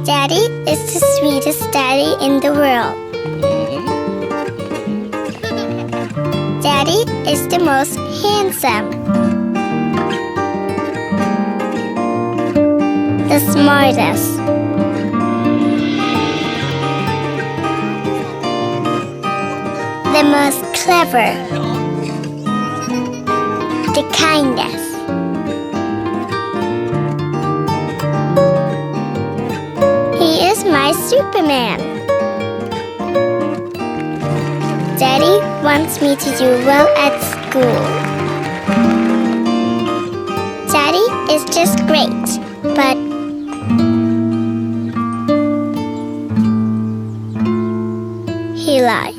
Daddy is the sweetest daddy in the world. Daddy is the most handsome, the smartest, the most clever, the kindest. He is my Superman. Daddy wants me to do well at school. Daddy is just great, but he lies.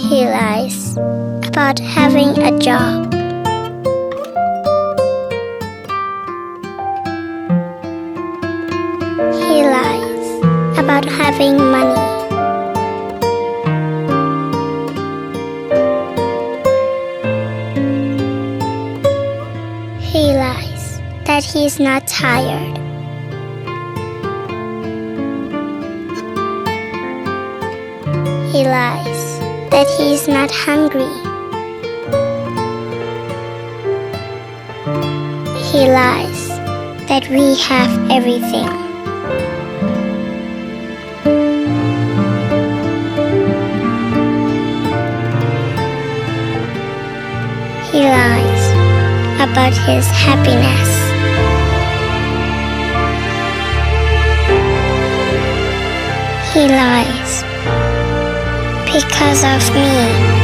He lies about having a job. He lies about having money. He lies that he's not tired. He lies that he's not hungry. He lies that we have everything. He lies about his happiness. He lies because of me.